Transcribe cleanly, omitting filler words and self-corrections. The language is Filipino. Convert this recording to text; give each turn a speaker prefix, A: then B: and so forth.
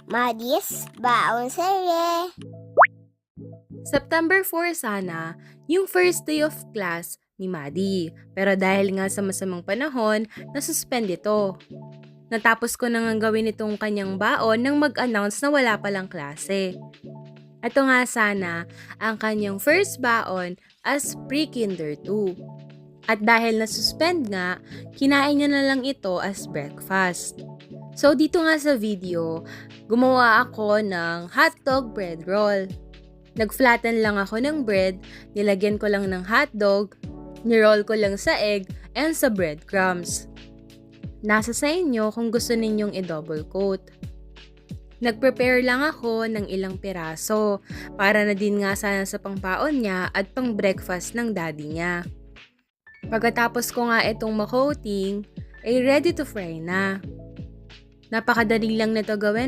A: Madis, baon serye.
B: September 4 sana, yung first day of class ni Maddie. Pero dahil nga sa masamang panahon, nasuspend ito. Natapos ko na nga gawin itong kanyang baon nang mag-announce na wala palang klase. Ito nga sana ang kanyang first baon as pre-kinder 2. At dahil nasuspend nga, kinain niya na lang ito as breakfast. So dito nga sa video, gumawa ako ng hotdog bread roll. Nag-flatten lang ako ng bread, nilagyan ko lang ng hotdog, niroll ko lang sa egg and sa breadcrumbs. Nasa sa inyo kung gusto ninyong i-double coat. Nag-prepare lang ako ng ilang piraso para na din nga sana sa pangbaon niya at pang breakfast ng daddy niya. Pagkatapos ko nga itong ma-coating, ay ready to fry na. Napakadali lang nito gawin